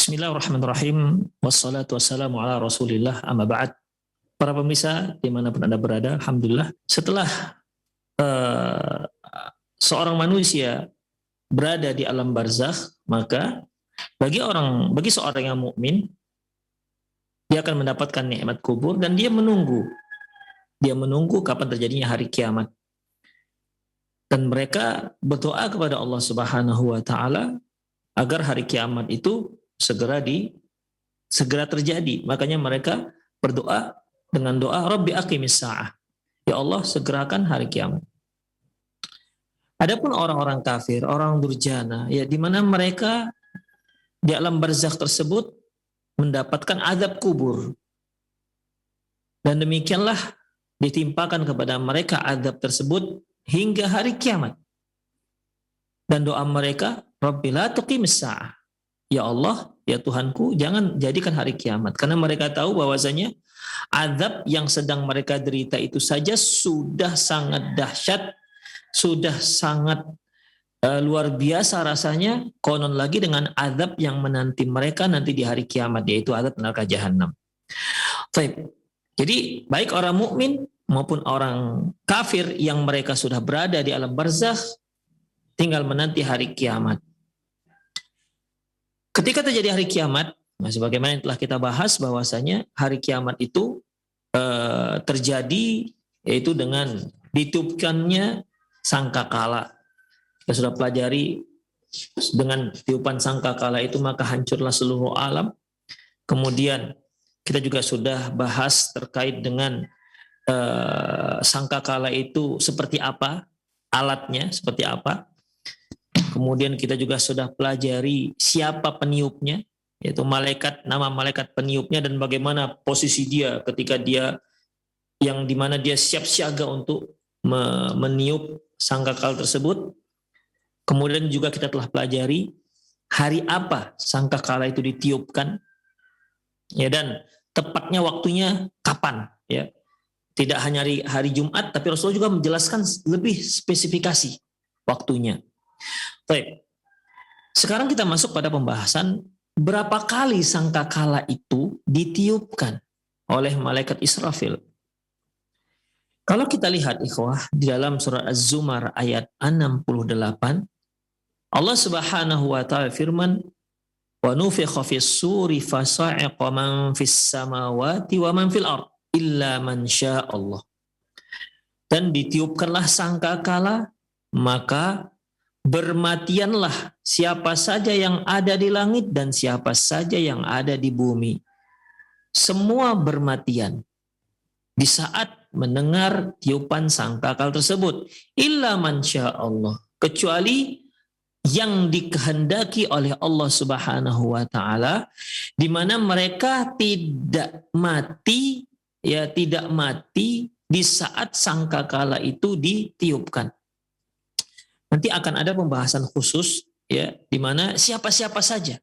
Bismillahirrahmanirrahim. Wassalatu wassalamu ala rasulillah amma ba'd. Para pemirsa dimanapun Anda berada, alhamdulillah setelah seorang manusia berada di alam barzakh, maka bagi seorang yang mukmin, dia akan mendapatkan nikmat kubur dan dia menunggu kapan terjadinya hari kiamat. Dan mereka berdoa kepada Allah Subhanahu wa taala agar hari kiamat itu segera terjadi. Makanya mereka berdoa dengan doa Rabbi aqimis sa'ah. Ya Allah, segerakan hari kiamat. Adapun orang-orang kafir, orang durjana, ya di mana mereka di alam barzakh tersebut mendapatkan azab kubur. Dan demikianlah ditimpakan kepada mereka azab tersebut hingga hari kiamat. Dan doa mereka, Rabbi la tuqimis sa'ah. Ya Allah, ya Tuhanku, jangan jadikan hari kiamat. Karena mereka tahu bahwasanya azab yang sedang mereka derita itu saja sudah sangat dahsyat, sudah sangat luar biasa rasanya, konon lagi dengan azab yang menanti mereka nanti di hari kiamat, yaitu azab neraka jahanam. Baik. Jadi baik orang mukmin maupun orang kafir yang mereka sudah berada di alam barzakh tinggal menanti hari kiamat. Ketika terjadi hari kiamat, sebagaimana yang telah kita bahas bahwasanya hari kiamat itu terjadi yaitu dengan ditiupkannya sangkakala. Kita sudah pelajari dengan tiupan sangkakala itu maka hancurlah seluruh alam. Kemudian kita juga sudah bahas terkait dengan sangkakala itu seperti apa, alatnya seperti apa. Kemudian kita juga sudah pelajari siapa peniupnya, yaitu nama malaikat peniupnya dan bagaimana posisi dia ketika dia yang dimana dia siap siaga untuk meniup sangkakala tersebut. Kemudian juga kita telah pelajari hari apa sangkakala itu ditiupkan, ya, dan tepatnya waktunya kapan, ya. Tidak hanya hari Jumat, tapi Rasulullah juga menjelaskan lebih spesifikasi waktunya. Baik. Sekarang kita masuk pada pembahasan berapa kali sangkakala itu ditiupkan oleh malaikat Israfil. Kalau kita lihat ikhwah di dalam surat Az-Zumar ayat 68, Allah Subhanahu wa taala firman, "Wa nufikha fis-suri fasa'iqa man fis samawati wa man fil ard illa man syaa Allah." Dan ditiupkanlah sangkakala, maka bermatianlah siapa saja yang ada di langit dan siapa saja yang ada di bumi. Semua bermatian di saat mendengar tiupan sangkakala tersebut. Illa man syaa Allah. Kecuali yang dikehendaki oleh Allah Subhanahu wa taala, di mana mereka tidak mati, ya, tidak mati di saat sangkakala itu ditiupkan. Nanti akan ada pembahasan khusus, ya, di mana siapa-siapa saja,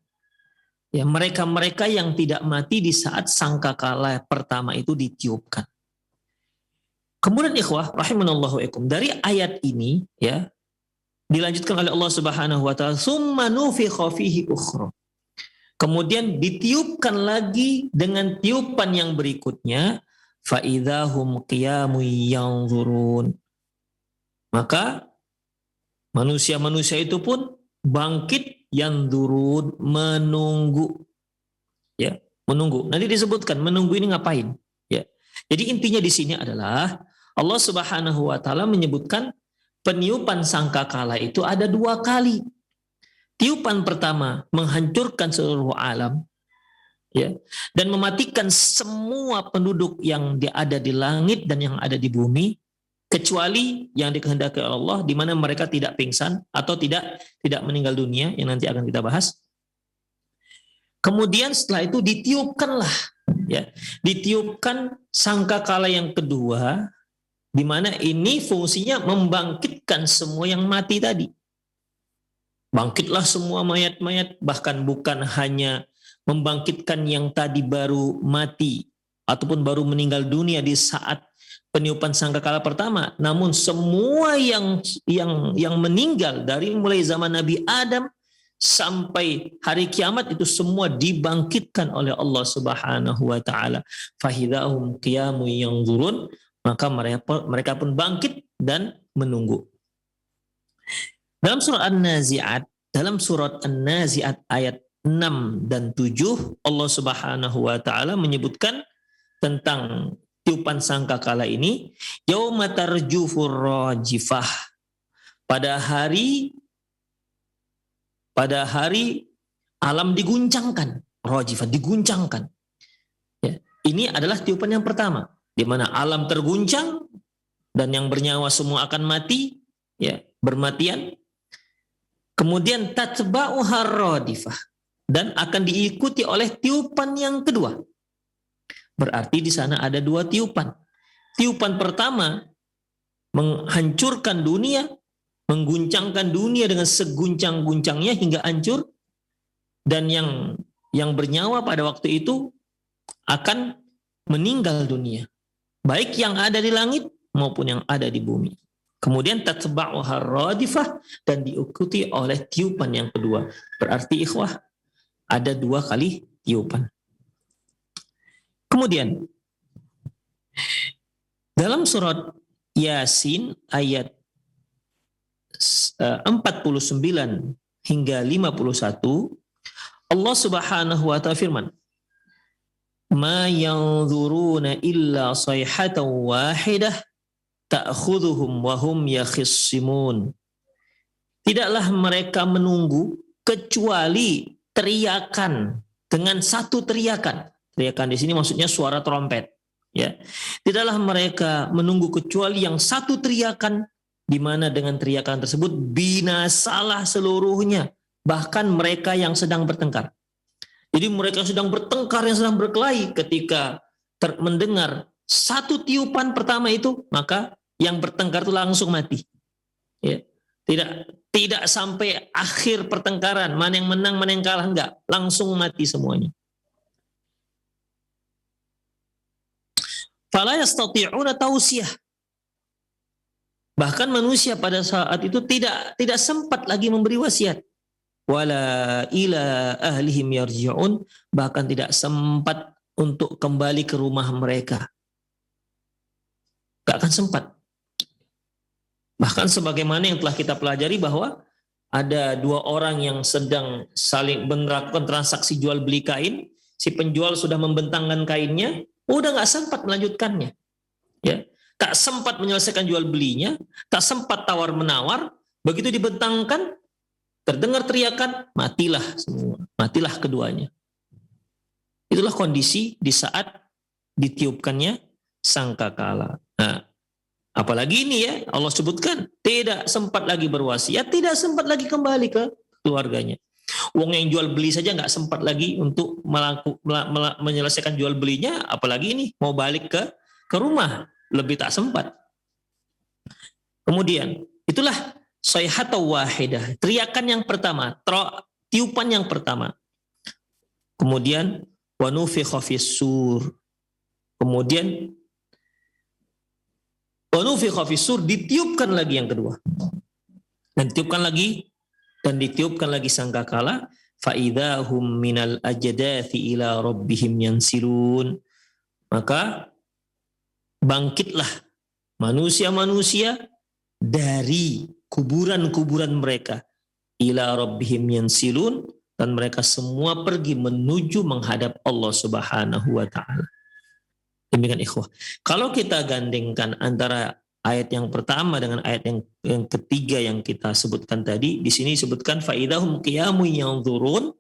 ya, mereka-mereka yang tidak mati di saat sangkakala pertama itu ditiupkan. Kemudian ikhwah rahimanallahu ikum, dari ayat ini, ya, dilanjutkan oleh Allah Subhanahu wa taala, "Tsumma nufikha fihi ukhra." Kemudian ditiupkan lagi dengan tiupan yang berikutnya, fa idzahum qiyamun yanzurun. Maka manusia-manusia itu pun bangkit yanzurun, menunggu. Ya, menunggu. Nanti disebutkan menunggu ini ngapain, ya. Jadi intinya di sini adalah Allah Subhanahu wa taala menyebutkan peniupan sangkakala itu ada 2 kali. Tiupan pertama menghancurkan seluruh alam, ya, dan mematikan semua penduduk yang ada di langit dan yang ada di bumi, kecuali yang dikehendaki Allah, di mana mereka tidak pingsan atau tidak meninggal dunia, yang nanti akan kita bahas. Kemudian setelah itu ditiupkanlah, ya, ditiupkan sangkakala yang kedua, di mana ini fungsinya membangkitkan semua yang mati tadi. Bangkitlah semua mayat-mayat, bahkan bukan hanya membangkitkan yang tadi baru mati ataupun baru meninggal dunia di saat peniupan sangkakala pertama, namun semua yang meninggal dari mulai zaman Nabi Adam sampai hari kiamat itu semua dibangkitkan oleh Allah Subhanahu wa taala. Fahidahum qiyamun yanzurun, maka mereka pun bangkit dan menunggu. Dalam surat An-Nazi'at ayat 6 dan 7 Allah Subhanahu wa taala menyebutkan tentang tiupan sangkakala ini, yauma tarjufur rajifah, pada hari alam diguncangkan, rajifah diguncangkan. Ya, ini adalah tiupan yang pertama, di mana alam terguncang dan yang bernyawa semua akan mati, ya, bermatian. Kemudian tatba'uhar radifah, dan akan diikuti oleh tiupan yang kedua. Berarti di sana ada dua tiupan. Tiupan pertama menghancurkan dunia, mengguncangkan dunia dengan seguncang-guncangnya hingga hancur, dan yang bernyawa pada waktu itu akan meninggal dunia, baik yang ada di langit maupun yang ada di bumi. Kemudian tatba'uhar radifah, dan diikuti oleh tiupan yang kedua. Berarti ikhwah, ada dua kali tiupan. Kemudian dalam surat Yasin ayat 49 hingga 51 Allah Subhanahu wa ta'ala firman, ma yanzuruna illa sayhatan wahidah ta'khudhuhum wa hum yakhissimun. Tidaklah mereka menunggu kecuali teriakan, dengan satu teriakan. Teriakan di sini maksudnya suara trompet, ya. Tidaklah mereka menunggu kecuali yang satu teriakan, di mana dengan teriakan tersebut binasalah seluruhnya, bahkan mereka yang sedang bertengkar. Jadi mereka sedang bertengkar, yang sedang berkelahi, ketika mendengar satu tiupan pertama itu, maka yang bertengkar itu langsung mati. Ya. Tidak sampai akhir pertengkaran, mana yang menang, mana yang kalah, enggak, langsung mati semuanya. Fala yastati'una tausiyah. Bahkan manusia pada saat itu tidak sempat lagi memberi wasiat. Wala ila ahlihim yarji'un, bahkan tidak sempat untuk kembali ke rumah mereka. Gak akan sempat. Bahkan sebagaimana yang telah kita pelajari bahwa ada dua orang yang sedang saling melakukan transaksi jual beli kain, si penjual sudah membentangkan kainnya, udah gak sempat melanjutkannya. Ya, tak sempat menyelesaikan jual belinya, tak sempat tawar menawar, begitu dibentangkan, terdengar teriakan, matilah semua, matilah keduanya. Itulah kondisi di saat ditiupkannya sangkakala. Nah, apalagi ini ya, Allah sebutkan tidak sempat lagi berwasiat, tidak sempat lagi kembali ke keluarganya. Wong yang jual beli saja nggak sempat lagi untuk menyelesaikan jual belinya, apalagi ini mau balik ke rumah, lebih tak sempat. Kemudian itulah sayhatu wahidah, teriakan yang pertama, tiupan yang pertama. Kemudian wa nufikha fis-sur. Kemudian wa nufikha fis-sur, ditiupkan lagi yang kedua. Dan ditiupkan lagi sangkakala, fa idzahum minal ajdathi ila rabbihim yansilun. Maka bangkitlah manusia-manusia dari kuburan-kuburan mereka, ila rabbihim yansilun, dan mereka semua pergi menuju menghadap Allah Subhanahu wa taala. Demikian ikhwah. Kalau kita gandengkan antara ayat yang pertama dengan ayat yang ketiga yang kita sebutkan tadi, di sini disebutkan faidahum qiyamun yanzurun,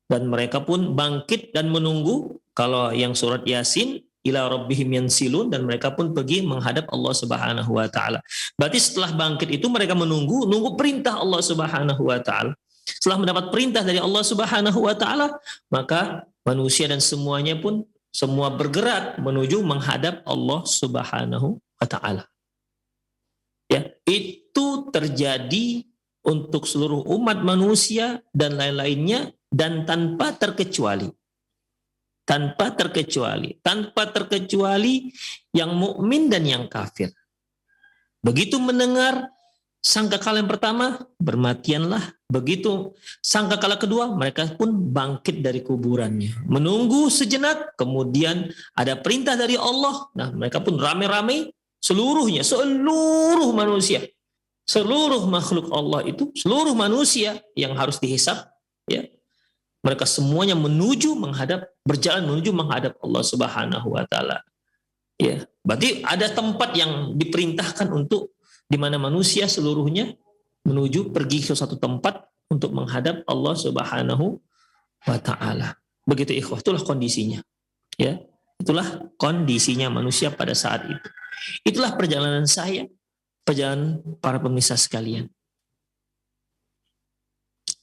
dan mereka pun bangkit dan menunggu. Kalau yang surat Yasin ila rabbihim yansilun, dan mereka pun pergi menghadap Allah Subhanahu wa taala. Berarti setelah bangkit itu mereka nunggu perintah Allah Subhanahu wa taala. Setelah mendapat perintah dari Allah Subhanahu wa taala, maka manusia dan semuanya pun semua bergerak menuju menghadap Allah Subhanahu wa taala. Ya, itu terjadi untuk seluruh umat manusia dan lain-lainnya, dan tanpa terkecuali. Tanpa terkecuali yang mukmin dan yang kafir. Begitu mendengar Sangkakala yang pertama, bermatianlah. Begitu sangkakala kedua, mereka pun bangkit dari kuburannya. Menunggu sejenak, kemudian ada perintah dari Allah. Nah, mereka pun rame-rame, seluruhnya, seluruh manusia, seluruh makhluk Allah itu, seluruh manusia yang harus dihisab, ya, mereka semuanya berjalan menuju menghadap Allah Subhanahu wa taala. Ya, berarti ada tempat yang diperintahkan untuk di mana manusia seluruhnya pergi ke satu tempat untuk menghadap Allah Subhanahu wa taala. Begitu ikhwah, itulah kondisinya. Ya, itulah kondisinya manusia pada saat itu. Itulah perjalanan saya, perjalanan para pemirsa sekalian.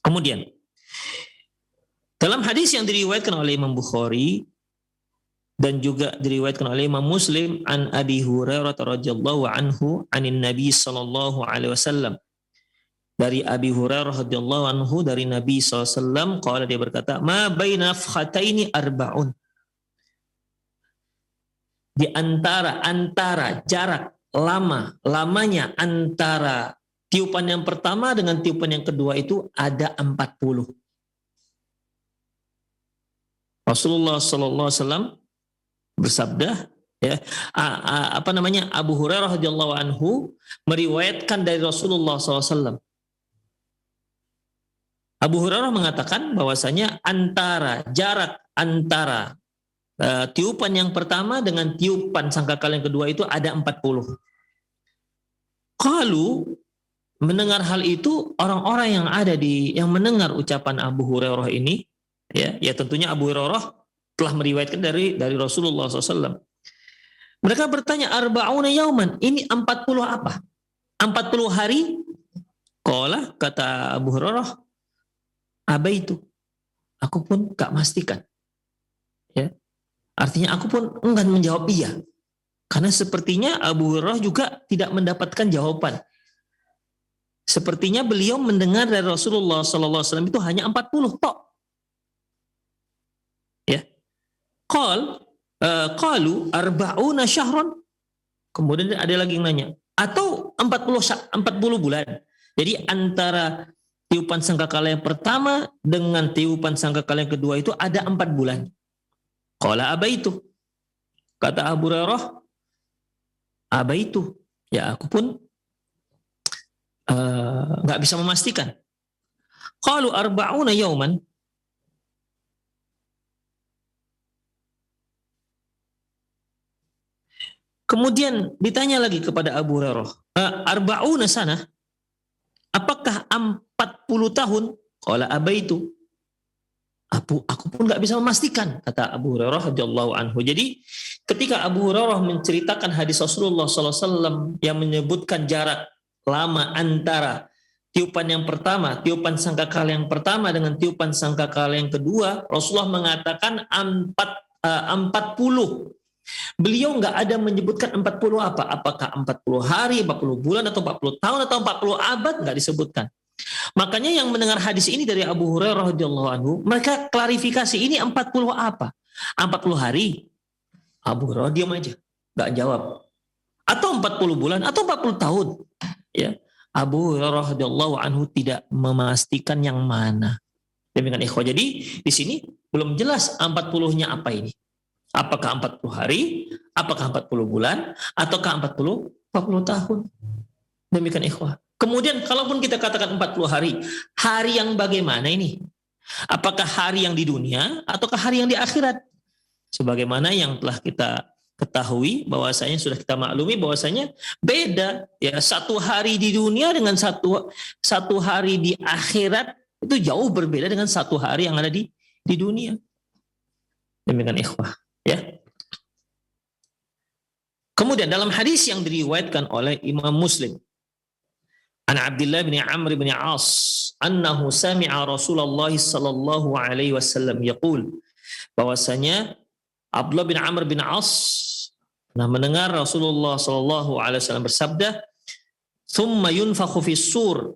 Kemudian dalam hadis yang diriwayatkan oleh Imam Bukhari dan juga diriwayatkan oleh Imam Muslim an Abi Hurairah radhiyallahu anhu anin Nabi sallallahu alaihi wasallam, dari Abi Hurairah radhiyallahu anhu dari Nabi sallallahu alaihi wasallam, qala, dia berkata, ma baina fakhataini arba'un, di antara jarak lamanya antara tiupan yang pertama dengan tiupan yang kedua itu ada 40. Rasulullah sallallahu alaihi wasallam bersabda, ya, Abu Hurairah radhiyallahu anhu meriwayatkan dari Rasulullah SAW. Abu Hurairah mengatakan bahwasanya jarak antara tiupan yang pertama dengan tiupan sangkakala yang kedua itu ada 40. Kalau mendengar hal itu, orang-orang yang mendengar ucapan Abu Hurairah ini, ya tentunya Abu Hurairah telah meriwayatkan dari Rasulullah SAW. Mereka bertanya, arba'una yauman, ini 40 apa? 40 hari? Qala, kata Abu Hurairah, abaitu, aku pun gak pastikan. Ya, artinya aku pun enggan menjawab iya. Karena sepertinya Abu Hurairah juga tidak mendapatkan jawaban. Sepertinya beliau mendengar dari Rasulullah SAW itu hanya 40 tok. Ya. Qalu arba'una syahran. Kemudian ada lagi yang nanya, atau 40 bulan. Jadi antara tiupan sangkakala yang pertama dengan tiupan sangkakala yang kedua itu ada 4 bulan. Qala abaitu. Kata Abu Hurairah, abaitu. Ya, aku pun nggak bisa memastikan. Qalu arba'una yauman. Kemudian ditanya lagi kepada Abu Hurairah, arba'una sana, apakah 40 tahun? Qala abaitu. Aku pun nggak bisa memastikan, kata Abu Hurairah radhiyallahu anhu. Jadi ketika Abu Hurairah menceritakan hadis Rasulullah SAW yang menyebutkan jarak lama antara tiupan yang pertama, tiupan sangkakala yang pertama dengan tiupan sangkakala yang kedua, Rasulullah mengatakan 40. Beliau nggak ada menyebutkan 40 apa? Apakah 40 hari, 40 bulan, atau 40 tahun, atau 40 abad, nggak disebutkan. Makanya yang mendengar hadis ini dari Abu Hurairah radhiyallahu anhu, mereka klarifikasi, ini 40 apa? 40 hari? Abu Hurairah diam aja, nggak jawab. Atau 40 bulan, atau 40 tahun? Ya, Abu Hurairah radhiyallahu anhu tidak memastikan yang mana. Demikian ikhwah. Jadi di sini belum jelas 40-nya apa ini. Apakah 40 hari, apakah 40 bulan, ataukah 40 tahun. Demikian ikhwah. Kemudian kalaupun kita katakan 40 hari yang bagaimana ini? Apakah hari yang di dunia, ataukah hari yang di akhirat? Sebagaimana yang telah kita ketahui, bahwasanya sudah kita maklumi bahwasanya beda. Ya, satu hari di dunia dengan satu hari di akhirat itu jauh berbeda dengan satu hari yang ada di dunia. Demikian ikhwah. Ya. Kemudian dalam hadis yang diriwayatkan oleh Imam Muslim, an Abdullah bin Amr bin As, annahu sami'a Rasulullah sallallahu alaihi wasallam yaqul, bahwasanya Abdullah bin Amr bin As pernah mendengar Rasulullah sallallahu alaihi wasallam bersabda, "Tsumma yunfakhu fis sur."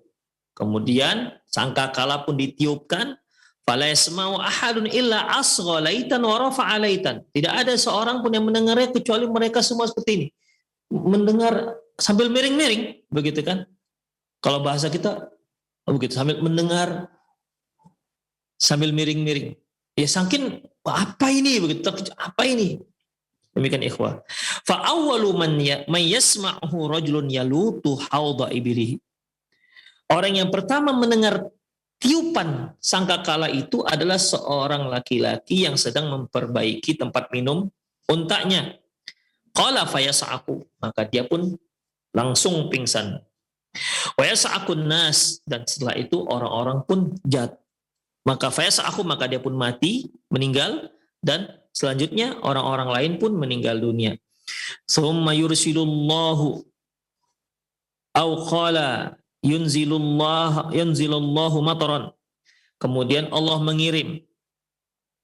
Kemudian sangkakala pun ditiupkan, fala yasma'u ahadun illa asgha laitan wa rafa'a laitan. Tidak ada seorang pun yang mendengarnya kecuali mereka semua seperti ini. Mendengar sambil miring-miring, begitu kan? Kalau bahasa kita begitu, sambil mendengar, sambil miring-miring. Ya saking apa ini begitu, apa ini? Demikian ikhwah. Fa awwalu man yasma'uhu rajulun yalutu haudha ibilihi. Orang yang pertama mendengar tiupan sangkakala itu adalah seorang laki-laki yang sedang memperbaiki tempat minum untanya. Qala fayas'aku, maka dia pun langsung pingsan. Wa yas'akun nas, dan setelah itu orang-orang pun jatuh. Maka fayas'aku, maka dia pun mati, meninggal, dan selanjutnya orang-orang lain pun meninggal dunia. Summa yursilullahu au qala yunzilullahu mataran. Kemudian Allah mengirim,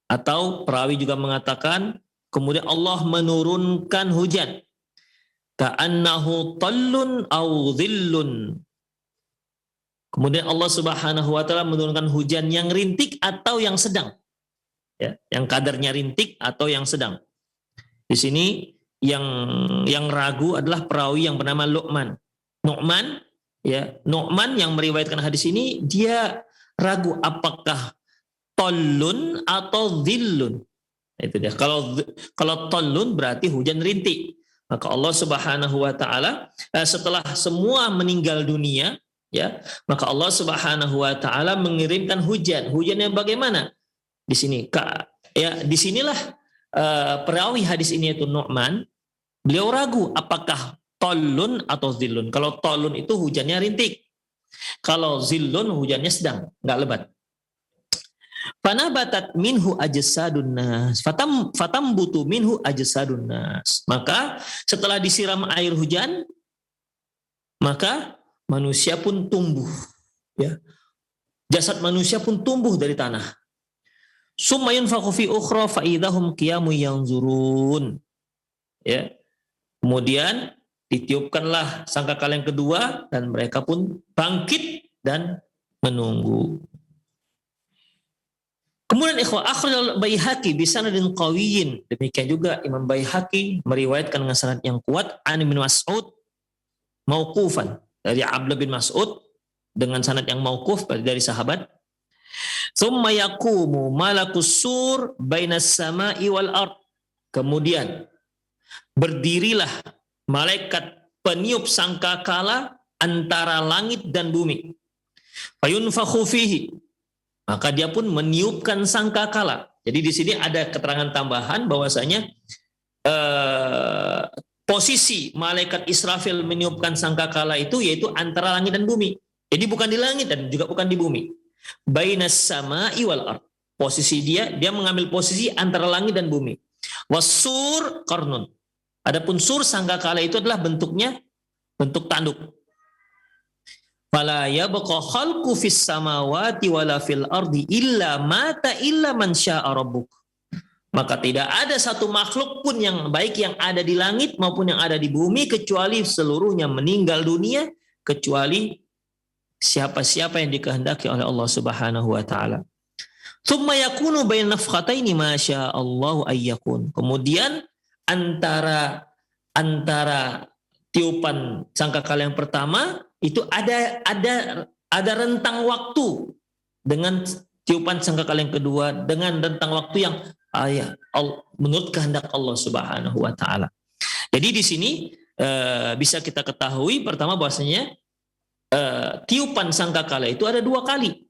atau perawi juga mengatakan kemudian Allah menurunkan hujan. Ka'annahu tallun au dhillun. Kemudian Allah Subhanahu wa taala menurunkan hujan yang rintik atau yang sedang. Ya, yang kadarnya rintik atau yang sedang. Di sini yang ragu adalah perawi yang bernama Nu'man. Nu'man yang meriwayatkan hadis ini, dia ragu apakah tallun atau dhillun. Itu dia. Kalau tallun berarti hujan rintik. Maka Allah Subhanahu wa taala setelah semua meninggal dunia, ya, maka Allah Subhanahu wa taala mengirimkan hujan. Hujan yang bagaimana? Di sini, ya, disinilah perawi hadis ini yaitu Nu'man, beliau ragu apakah tallun atau zillun. Kalau tallun itu hujannya rintik, kalau zillun hujannya sedang, nggak lebat. Fanabatat minhu ajsadun nas, fatambutu minhu ajsadun nas. Maka setelah disiram air hujan, maka manusia pun tumbuh, ya. Jasad manusia pun tumbuh dari tanah. Summa yunfakhu fi ukhra fa idahum qiyamun yanzurun. Ya. Kemudian ditiupkanlah sangkakala yang kedua dan mereka pun bangkit dan menunggu. Kemudian ikhwah, akhrajal Baihaqi bi sanadin qawiyyin. Demikian juga Imam Baihaqi meriwayatkan dengan sanad yang kuat an bin Mas'ud mauqufan, dari Abdullah bin Mas'ud dengan sanad yang mauquf dari sahabat. Tsumma yaqumu malakus sur bainas sama'i wal ard. Kemudian berdirilah malaikat peniup sangkakala antara langit dan bumi. Fayunfakhu fihi. Maka dia pun meniupkan sangkakala. Jadi di sini ada keterangan tambahan bahwasanya posisi malaikat Israfil meniupkan sangkakala itu yaitu antara langit dan bumi. Jadi bukan di langit dan juga bukan di bumi. Bainas sama'i wal ard. Posisi dia mengambil posisi antara langit dan bumi. Wasur qarnun. Adapun sur sangkakala itu adalah bentuknya bentuk tanduk. Fala yabqa khalqu fis samawati wala fil ardi illa mata illa man syaa rabbuk. Maka tidak ada satu makhluk pun yang baik yang ada di langit maupun yang ada di bumi kecuali seluruhnya meninggal dunia kecuali siapa-siapa yang dikehendaki oleh Allah Subhanahu wa taala. Tsumma yakunu baina nafkhataini ma syaa Allahu ayyakun. Kemudian antara tiupan sangkakala yang pertama itu ada rentang waktu dengan tiupan sangkakala yang kedua dengan rentang waktu yang menurut kehendak Allah Subhanahu wa taala. Jadi di sini bisa kita ketahui pertama bahwasanya tiupan sangkakala itu ada dua kali.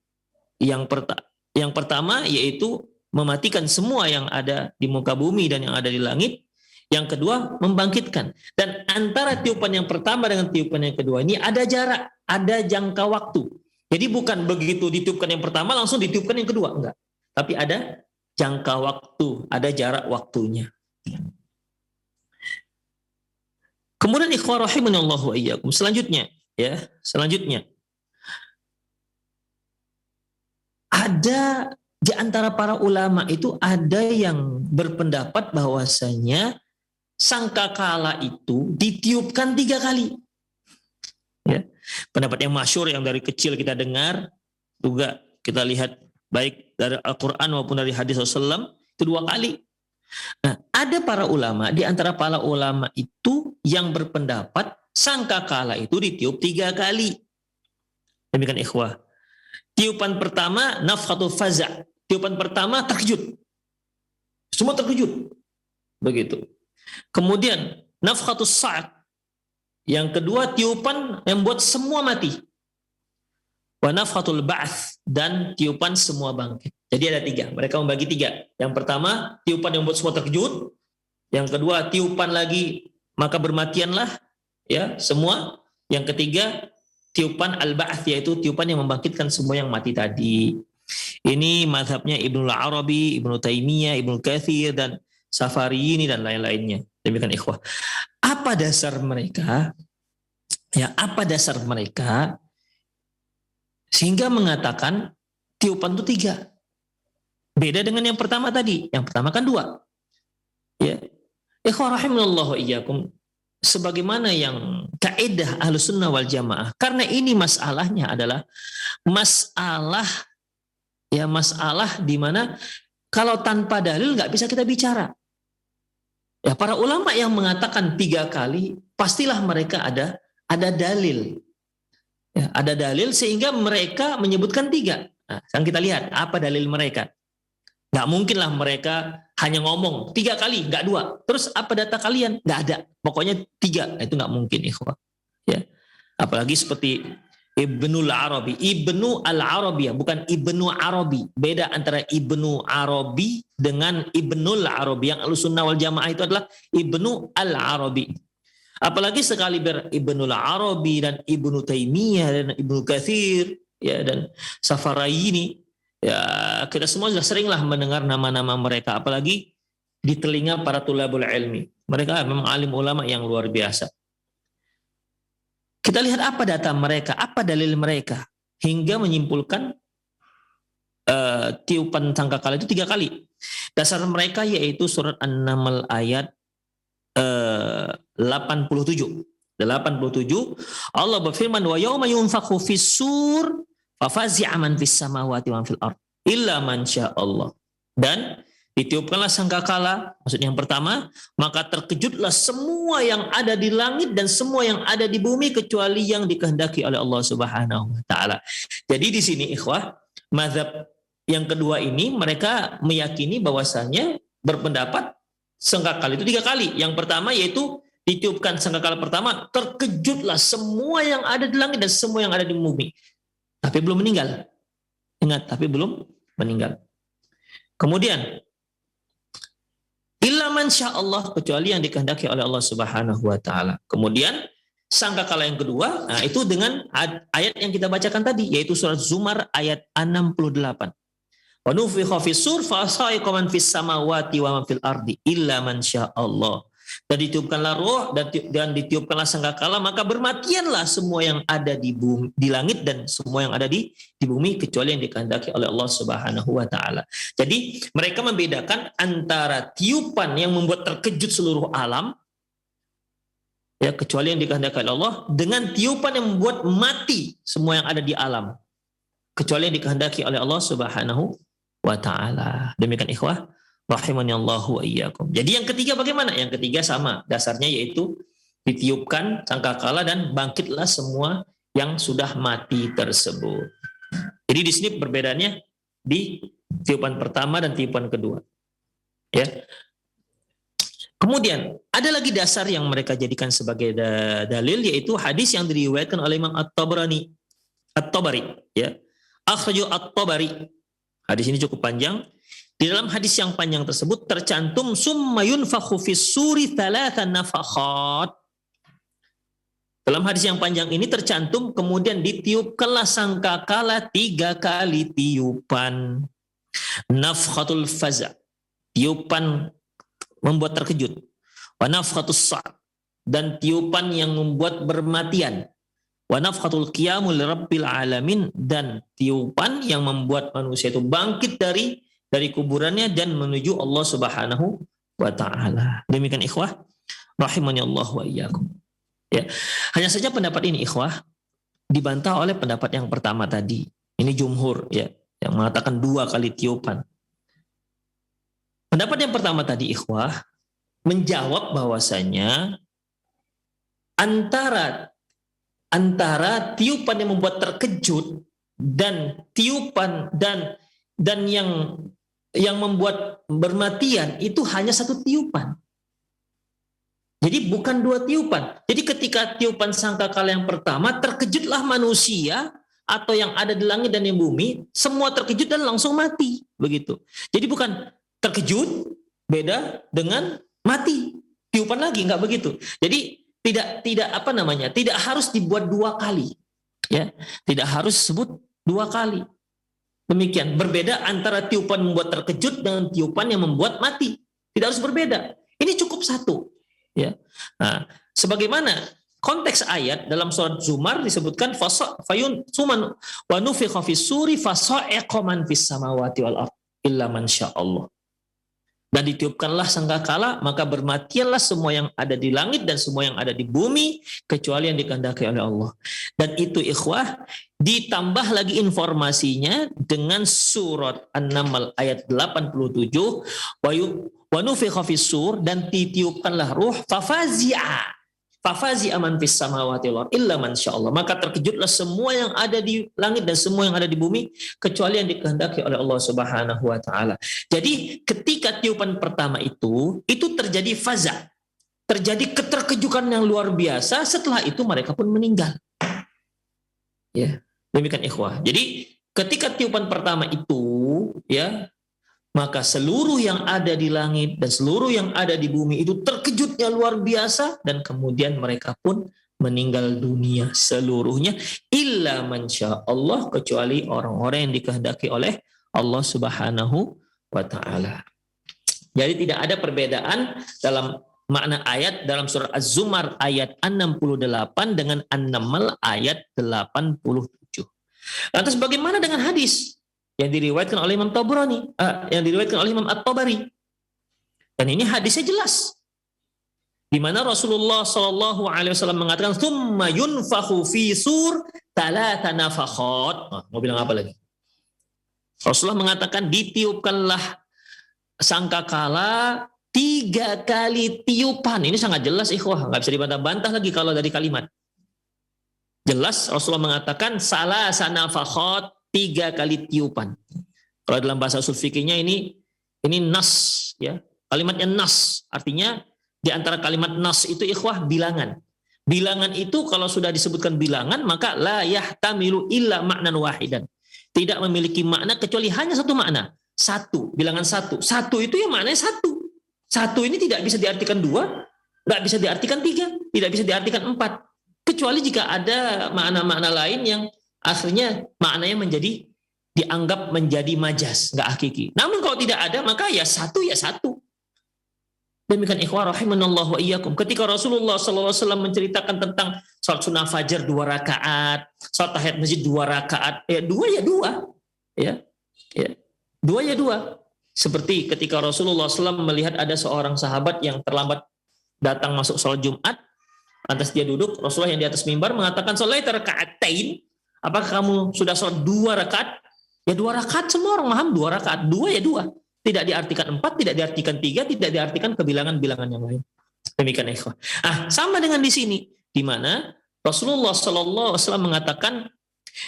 Yang pertama yaitu mematikan semua yang ada di muka bumi dan yang ada di langit. Yang kedua membangkitkan. Dan antara tiupan yang pertama dengan tiupan yang kedua ini ada jarak, ada jangka waktu. Jadi bukan begitu ditiupkan yang pertama langsung ditiupkan yang kedua, enggak. Tapi ada jangka waktu, ada jarak waktunya. Kemudian ikhwah rahimanallahu wa iyyakum. Selanjutnya ada di antara para ulama itu ada yang berpendapat bahwasanya sangkakala itu ditiupkan 3 kali. Ya. Pendapat yang masyhur yang dari kecil kita dengar, juga kita lihat baik dari Al-Quran maupun dari hadis Rasulullah itu 2 kali. Nah, ada para ulama, di antara para ulama itu yang berpendapat sangkakala itu ditiup 3 kali. Demikian ikhwah. Tiupan pertama nafkhatul faza'. Tiupan pertama terkejut. Semua terkejut. Begitu. Kemudian nafkhatus sa'q. Yang kedua tiupan yang membuat semua mati. Wa nafkhatul ba'ts, dan tiupan semua bangkit. Jadi ada 3. Mereka membagi 3. Yang pertama tiupan yang membuat semua terkejut. Yang kedua tiupan lagi maka bermatianlah ya semua. Yang ketiga tiupan al-ba'ts, yaitu tiupan yang membangkitkan semua yang mati tadi. Ini mazhabnya Ibnul Arabi, Ibnu Taimiyah, Ibnu Katsir dan Safarini dan lain-lainnya. Demikian ikhwah. Apa dasar mereka? Ya, apa dasar mereka sehingga mengatakan tiupan itu 3? Beda dengan yang pertama tadi. Yang pertama kan 2. Ya. Ikhwah rahimallahu iyyakum. Sebagaimana yang kaidah Ahlussunnah wal Jamaah. Karena ini masalahnya adalah masalah di mana kalau tanpa dalil nggak bisa kita bicara. Ya, para ulama yang mengatakan 3 kali pastilah mereka ada dalil. Ya, ada dalil sehingga mereka menyebutkan 3. Nah, sekarang kita lihat apa dalil mereka. Nggak mungkinlah mereka hanya ngomong 3 kali, nggak 2. Terus apa data kalian? Nggak ada. Pokoknya 3. Itu nggak mungkin, ikhwah. Ya. Apalagi seperti Ibnul Arabi. Ibnu al-Arabi, bukan Ibnu Arabi. Beda antara Ibnu Arabi dengan Ibnul Arabi. Yang Ahlussunnah wal Jamaah itu adalah Ibnu al-Arabi. Apalagi sekali Ibnul Arabi dan Ibnu Taimiyah dan Ibnu Katsir ya dan Safarini. Ya, kita semua sudah seringlah mendengar nama-nama mereka, apalagi di telinga para tulabul ilmi. Mereka memang alim ulama yang luar biasa. Kita lihat apa data mereka, apa dalil mereka, hingga menyimpulkan tiupan sangkakala itu 3 kali. Dasar mereka yaitu surat An-Naml ayat 87. Allah berfirman, wa yauma yunfakhu fis-sur fafazi'a man fis samawati wa fil ard illa man Allah. Dan ditiupkanlah sangkakala, maksudnya yang pertama, maka terkejutlah semua yang ada di langit dan semua yang ada di bumi kecuali yang dikehendaki oleh Allah Subhanahu wa taala. Jadi di sini ikhwah, mazhab yang kedua ini mereka meyakini bahwasanya berpendapat sangkakala itu 3 kali. Yang pertama yaitu ditiupkan sangkakala pertama, terkejutlah semua yang ada di langit dan semua yang ada di bumi. Tapi belum meninggal. Ingat, tapi belum meninggal. Kemudian illa man Allah, kecuali yang dikehendaki oleh Allah Subhanahu wa taala. Kemudian sangkakala yang kedua, nah itu dengan ayat yang kita bacakan tadi, yaitu surat Zumar ayat 68. Wa nufikha fis-sur fa sa'iqa man fis samawati wa man fil ardi illa man Allah. Dan ditiupkanlah roh dan ditiupkanlah sangkakala, maka bermatianlah semua yang ada di bumi, di langit dan semua yang ada di bumi kecuali yang dikehendaki oleh Allah Subhanahu wa taala. Jadi mereka membedakan antara tiupan yang membuat terkejut seluruh alam ya kecuali yang dikehendaki oleh Allah dengan tiupan yang membuat mati semua yang ada di alam kecuali yang dikehendaki oleh Allah Subhanahu wa taala. Demikian ikhwah rahimani Allahu wa iyyakum. Jadi yang ketiga bagaimana? Yang ketiga sama, dasarnya yaitu ditiupkan sangkakala dan bangkitlah semua yang sudah mati tersebut. Jadi di sini perbedaannya di tiupan pertama dan tiupan kedua. Ya. Kemudian ada lagi dasar yang mereka jadikan sebagai dalil, yaitu hadis yang diriwayatkan oleh Imam At-Tabari, ya. Akhraju At-Tabari. Hadis ini cukup panjang. Di dalam hadis yang panjang tersebut tercantum summa yunfakhu fis-suri 3 nafakhat. Dalam hadis yang panjang ini tercantum kemudian ditiupkanlah sangkakala 3 kali tiupan. Nafkhatul faza, tiupan membuat terkejut. Wa nafkhatus sa', dan tiupan yang membuat bermatian. Wa nafkhatul qiyamul rabbil alamin, dan tiupan yang membuat manusia itu bangkit dari kuburannya dan menuju Allah Subhanahu wa taala. Demikian ikhwah rahimani Allah wa iyyakum. Ya. Hanya saja pendapat ini ikhwah dibantah oleh pendapat yang pertama tadi. Ini jumhur ya, yang mengatakan 2 kali tiupan. Pendapat yang pertama tadi ikhwah menjawab bahwasanya antara antara tiupan yang membuat terkejut dan tiupan dan yang membuat bermatian itu hanya satu tiupan. Jadi bukan dua tiupan. Jadi ketika tiupan sangkakala yang pertama, terkejutlah manusia atau yang ada di langit dan di bumi, semua terkejut dan langsung mati, begitu. Jadi bukan terkejut beda dengan mati, tiupan lagi, enggak begitu. Jadi tidak harus dibuat dua kali, ya, tidak harus sebut dua kali. Demikian, berbeda antara tiupan membuat terkejut dengan tiupan yang membuat mati, tidak harus berbeda. Ini cukup satu, ya. Nah, sebagaimana konteks ayat dalam surat Zumar disebutkan fayun suman wa nufikha fis suri fasa'iqa man fis samawati wal ard illa man sya'allah. Dan ditiupkanlah sangkakala, maka bermatianlah semua yang ada di langit dan semua yang ada di bumi kecuali yang dikehendaki oleh Allah. Dan itu ikhwah ditambah lagi informasinya dengan surat An-Naml ayat 87, wa nufikha fis sur, dan ditiupkanlah ruh fafazi'a man fis samawati wal ard illa man sya'allah, maka terkejutlah semua yang ada di langit dan semua yang ada di bumi kecuali yang dikehendaki oleh Allah Subhanahu wa taala. Jadi ketika tiupan pertama itu terjadi faza, terjadi keterkejutan yang luar biasa, setelah itu mereka pun meninggal. Ya, demikian ikhwah. Jadi ketika tiupan pertama itu, ya, maka seluruh yang ada di langit dan seluruh yang ada di bumi itu terkejutnya luar biasa, dan kemudian mereka pun meninggal dunia seluruhnya illa man sya'allah, kecuali orang-orang yang dikehendaki oleh Allah Subhanahu wa taala. Jadi tidak ada perbedaan dalam makna ayat dalam surah Az-Zumar ayat 68 dengan An-Naml ayat 87. Lantas bagaimana dengan hadis yang diriwayatkan oleh Imam Tabrani, yang diriwayatkan oleh Imam At-Tabari? Dan ini hadisnya jelas, di mana Rasulullah Shallallahu Alaihi Wasallam mengatakan, "Tsumma yunfakhu fi sur thalatha nafakhat." Mau bilang apa lagi? Rasulullah mengatakan ditiupkanlah sangkakala 3 kali tiupan. Ini sangat jelas ikhwah, nggak bisa dibantah-bantah lagi kalau dari kalimat. Jelas Rasulullah mengatakan salasa nafakhat, 3 kali tiupan. Kalau dalam bahasa usul fikihnya ini nas, ya. Kalimatnya nas, artinya di antara kalimat nas itu ikhwah bilangan. Bilangan itu kalau sudah disebutkan bilangan, maka la yahtamilu illa ma'nan wahidan. Tidak memiliki makna kecuali hanya satu makna. Satu, bilangan satu. Satu itu ya maknanya satu. Satu ini tidak bisa diartikan 2, nggak bisa diartikan 3, tidak bisa diartikan 4. Kecuali jika ada makna-makna lain yang akhirnya maknanya dianggap menjadi majas, nggak hakiki. Namun kalau tidak ada, maka ya satu ya satu. Demikian ikhwah rahimanallahu wa iyyakum. Ketika Rasulullah SAW menceritakan tentang salat sunnah fajar 2 rakaat, salat tahiyat masjid 2 rakaat, ya 2 ya 2, ya 2 ya 2. Seperti ketika Rasulullah SAW melihat ada seorang sahabat yang terlambat datang masuk salat Jumat, lantas dia duduk, Rasulullah yang di atas mimbar mengatakan, "Shalaita raka'atain?" Apakah kamu sudah sholat 2 rakaat? Ya 2 rakaat, semua orang paham 2 rakaat. 2 ya 2. Tidak diartikan 4, tidak diartikan 3, tidak diartikan kebilangan-bilangan yang lain. Demikian ikhwan. Sama dengan di sini, di mana Rasulullah SAW mengatakan,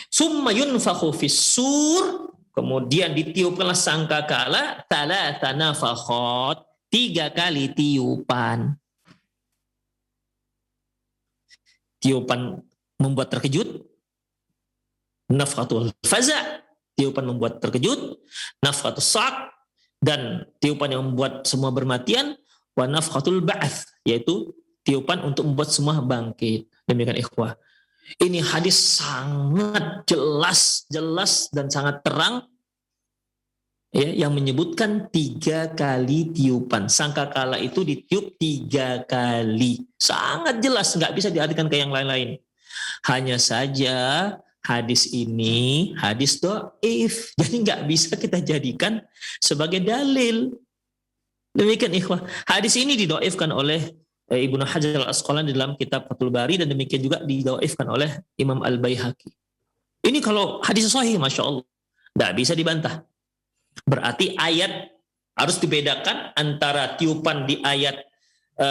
"Summa yunfakhu fis sur", kemudian ditiupkanlah sangkakala, "thalatha nafakhat", 3 kali tiupan. Tiupan membuat terkejut, nafkhatul faza, tiupan membuat terkejut, nafkhatul sa'q, dan tiupan yang membuat semua bermatian, wa nafkhatul ba'ats, yaitu tiupan untuk membuat semua bangkit. Demikian ikhwah. Ini hadis sangat jelas dan sangat terang, ya, yang menyebutkan 3 kali tiupan. Sangkakala itu ditiup 3 kali. Sangat jelas, nggak bisa diartikan ke yang lain-lain. Hanya saja hadis ini hadis dhaif, jadi nggak bisa kita jadikan sebagai dalil. Demikian ikhwah. Hadis ini didhaifkan oleh Ibnu Hajar Al-Asqalani dalam kitab Fathul Bari, dan demikian juga didhaifkan oleh Imam Al-Baihaqi. Ini kalau hadis sahih, Masya Allah, nggak bisa dibantah. Berarti ayat harus dibedakan antara tiupan di ayat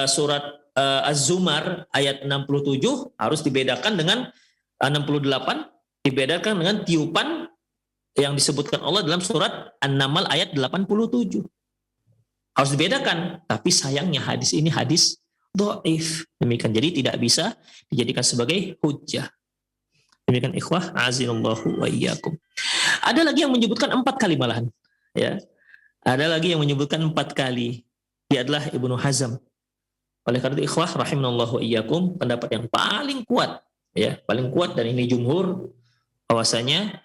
surat Az-Zumar ayat 67 harus dibedakan dengan 68, dibedakan dengan tiupan yang disebutkan Allah dalam surat An-Naml ayat 87. Harus dibedakan. Tapi sayangnya hadis ini hadis dhaif. Demikian, jadi tidak bisa dijadikan sebagai hujjah. Demikian ikhwah, azinallahu wa iyyakum. Ada lagi yang menyebutkan 4 kali malahan. Ya. Ada lagi yang menyebutkan 4 kali. Dia adalah Ibnu Hazm. Oleh karena itu ikhwah rahimanallahu wa iyyakum, pendapat yang paling kuat, ya, paling kuat, dan ini jumhur, bahwasanya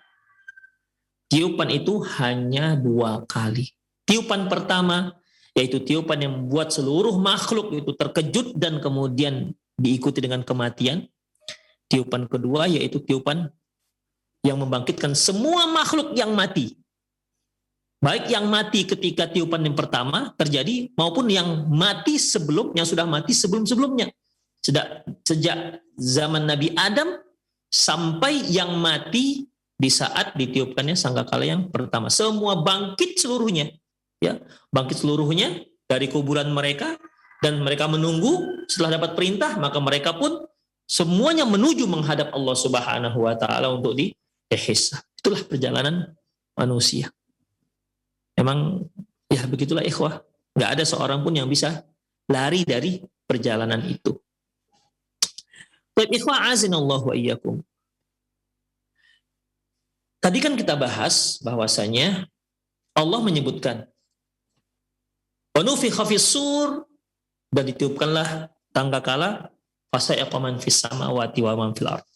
tiupan itu hanya 2 kali. Tiupan pertama yaitu tiupan yang membuat seluruh makhluk itu terkejut dan kemudian diikuti dengan kematian. Tiupan kedua yaitu tiupan yang membangkitkan semua makhluk yang mati. Baik yang mati ketika tiupan yang pertama terjadi maupun yang mati sebelum, yang sudah mati sebelum-sebelumnya. Sejak zaman Nabi Adam sampai yang mati di saat ditiupkannya sangkakala yang pertama. Semua bangkit seluruhnya. Ya, bangkit seluruhnya dari kuburan mereka, dan mereka menunggu setelah dapat perintah, maka mereka pun semuanya menuju menghadap Allah Subhanahu wa taala untuk dihisab. Itulah perjalanan manusia. Emang ya begitulah ikhwah. Enggak ada seorang pun yang bisa lari dari perjalanan itu. Baik ikhwah azinallahu wa iyyakum. Tadi kan kita bahas bahwasanya Allah menyebutkan wa nufikha fis-sur, dan ditiupkanlah tangkakala fasa'iqa man fis samawati wa man fil ardh.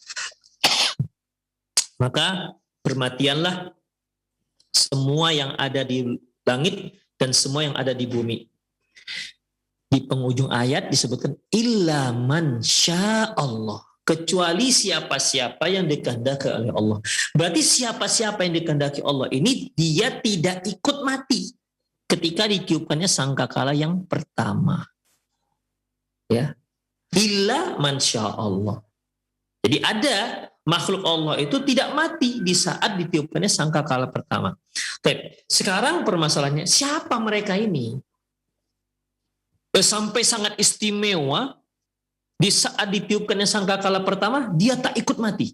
Maka bermatianlah semua yang ada di langit dan semua yang ada di bumi. Di penghujung ayat disebutkan illa man sya'allah, kecuali siapa-siapa yang dikehendaki oleh Allah. Berarti siapa-siapa yang dikehendaki Allah ini dia tidak ikut mati ketika ditiupkannya sangkakala yang pertama. Ya. Illa man sya'allah. Jadi ada makhluk Allah itu tidak mati di saat ditiupkannya sangkakala pertama. Oke, sekarang permasalahannya siapa mereka ini? Sampai sangat istimewa di saat ditiupkannya sangkakala pertama dia tak ikut mati.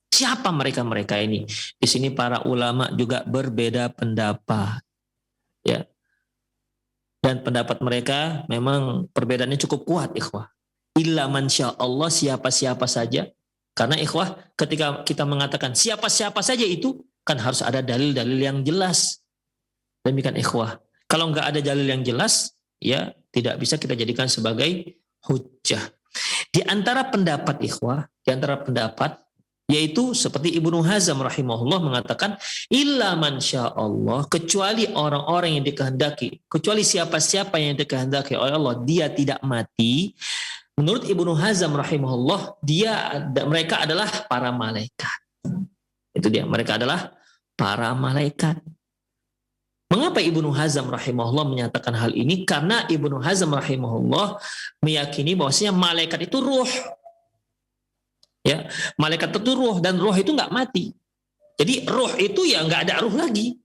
Siapa mereka-mereka ini? Di sini para ulama juga berbeda pendapat. Ya. Dan pendapat mereka memang perbedaannya cukup kuat ikhwah. Illa man sya'allah, siapa-siapa saja. Karena ikhwah ketika kita mengatakan siapa-siapa saja itu kan harus ada dalil-dalil yang jelas. Demikian ikhwah. Kalau nggak ada dalil yang jelas, ya tidak bisa kita jadikan sebagai hujjah. Di antara pendapat ikhwah, di antara pendapat yaitu seperti Ibnu Hazm rahimahullah mengatakan illa man sya'allah, kecuali orang-orang yang dikehendaki, kecuali siapa-siapa yang dikehendaki oleh Allah dia tidak mati. Menurut Ibnu Hazm rahimahullah, mereka adalah para malaikat. Itu dia, mereka adalah para malaikat. Mengapa Ibnu Hazm rahimahullah menyatakan hal ini? Karena Ibnu Hazm rahimahullah meyakini bahwasanya malaikat itu ruh. Ya, malaikat itu ruh, dan ruh itu nggak mati. Jadi ruh itu ya nggak ada ruh lagi.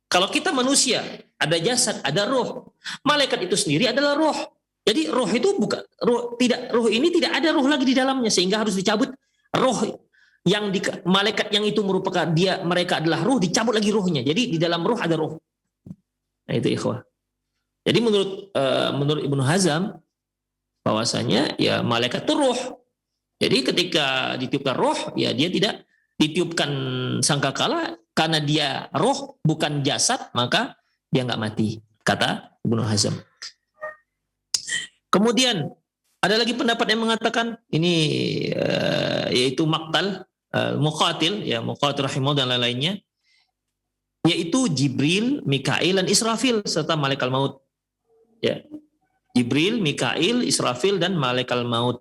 Kalau kita manusia ada jasad, ada ruh. Malaikat itu sendiri adalah ruh. Jadi ruh itu bukan ruh ini tidak ada ruh lagi di dalamnya, sehingga harus dicabut ruh yang malaikat yang itu merupakan mereka adalah ruh, dicabut lagi ruhnya. Jadi di dalam ruh ada ruh. Nah itu ikhwah. Jadi menurut Ibnu Hazm bahwasanya ya malaikat itu ruh. Jadi ketika ditiupkan roh, ya dia tidak ditiupkan sangkakala karena dia roh bukan jasad, maka dia nggak mati, kata Ibnu Hazm. Kemudian ada lagi pendapat yang mengatakan ini yaitu Muqatil rahimahullah dan lain-lainnya, yaitu Jibril, Mikail dan Israfil serta malaikat maut. Ya. Jibril, Mikail, Israfil dan malaikat maut.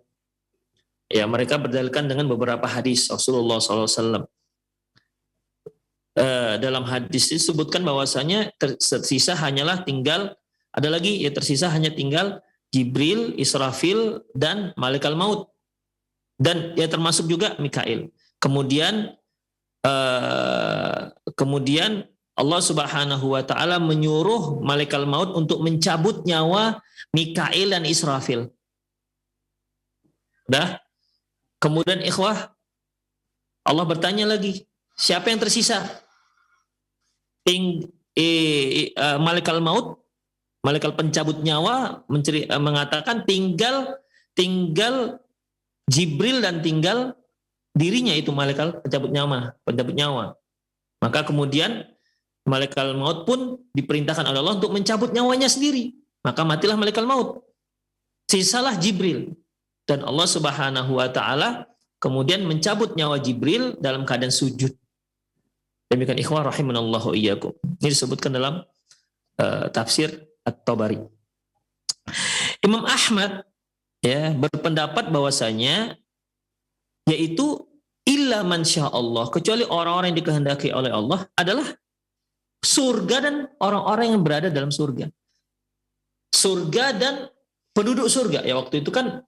Ya, mereka berdalilkan dengan beberapa hadis Rasulullah SAW. Dalam hadis disebutkan bahwasanya tersisa hanyalah tinggal, ada lagi ya, tersisa hanya tinggal Jibril, Israfil dan malaikat maut, dan ya termasuk juga Mikail. Kemudian Allah Subhanahu wa taala menyuruh malaikat maut untuk mencabut nyawa Mikail dan Israfil. Udah. Kemudian ikhwah, Allah bertanya lagi, siapa yang tersisa? Malaikat maut, malaikat pencabut nyawa mengatakan tinggal Jibril dan tinggal dirinya itu malaikat pencabut nyawa. Maka kemudian malaikat maut pun diperintahkan oleh Allah untuk mencabut nyawanya sendiri. Maka matilah malaikat maut. Sisalah Jibril. Dan Allah Subhanahu wa taala kemudian mencabut nyawa Jibril dalam keadaan sujud. Demikian ikhwah rahimanallahu iyyakum. Ini disebutkan dalam tafsir At-Tabari. Imam Ahmad ya berpendapat bahwasanya yaitu illa man Allah, kecuali orang-orang yang dikehendaki oleh Allah adalah surga dan orang-orang yang berada dalam surga. Surga dan penduduk surga. Ya waktu itu kan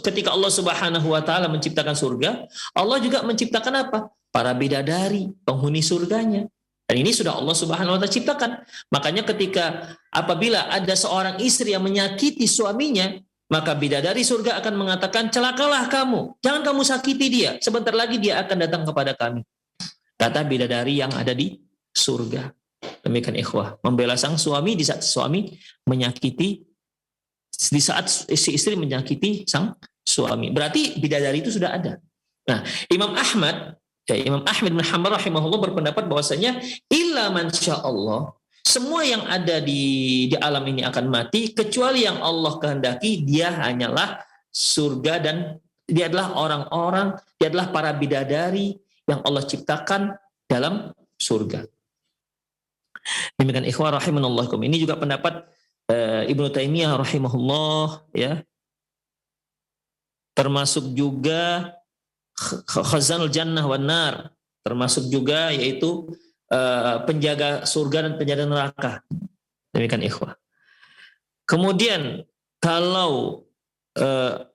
ketika Allah Subhanahu wa taala menciptakan surga, Allah juga menciptakan apa? Para bidadari, penghuni surganya. Dan ini sudah Allah Subhanahu wa taala ciptakan. Makanya ketika apabila ada seorang istri yang menyakiti suaminya, maka bidadari surga akan mengatakan, celakalah kamu, jangan kamu sakiti dia, sebentar lagi dia akan datang kepada kami. Kata bidadari yang ada di surga. Demikian ikhwah, membela sang suami di saat suami menyakiti, di saat si istri menyakiti sang suami. Berarti bidadari itu sudah ada. Nah, Imam Ahmad bin Hanbal rahimahullah berpendapat bahwasanya illa man Allah, semua yang ada di alam ini akan mati kecuali yang Allah kehendaki, dia hanyalah surga dan dia adalah orang-orang, dia adalah para bidadari yang Allah ciptakan dalam surga. Demikian ikhwah rahimanallah. Ini juga pendapat Ibnu Taimiyah rahimahullah ya. Termasuk juga Khazanul Jannah wan Nar, termasuk juga yaitu penjaga surga dan penjaga neraka. Demikian ikhwah. Kemudian kalau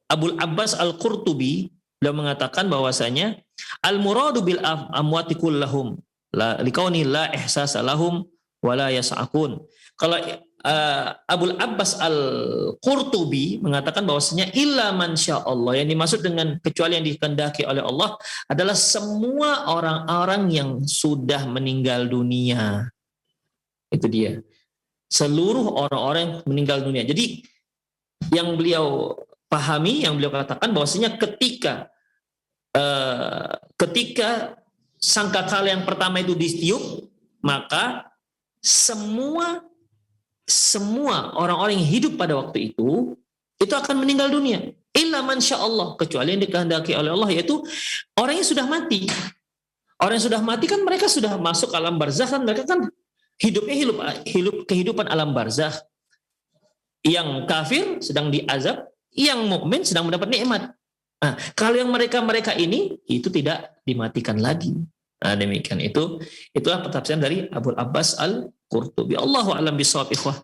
Abul Abbas Al-Qurtubi beliau mengatakan bahwasanya al-muradu bil amwati kullahum liqauni la ihsasa lahum wala yas'akun. Kalau Abul Abbas Al-Qurtubi mengatakan bahwasanya illa man Allah, yang dimaksud dengan kecuali yang dikehendaki oleh Allah adalah semua orang-orang yang sudah meninggal dunia. Itu dia. Seluruh orang-orang yang meninggal dunia. Jadi yang beliau pahami, yang beliau katakan bahwasanya ketika sangkakala yang pertama itu ditiup, maka semua orang-orang yang hidup pada waktu itu akan meninggal dunia. Illa man Allah, kecuali yang dikehendaki oleh Allah, yaitu orang yang sudah mati. Orang yang sudah mati kan mereka sudah masuk alam barzakh, kan mereka kan hidupnya hidup kehidupan alam barzakh. Yang kafir sedang diazab, yang mukmin sedang mendapat nikmat. Nah, kalau yang mereka ini itu tidak dimatikan lagi. Nah, demikian itulah pentafsiran dari Abul Abbas Al-Qurtubi. Allahu a'lam bishawab ikhwah.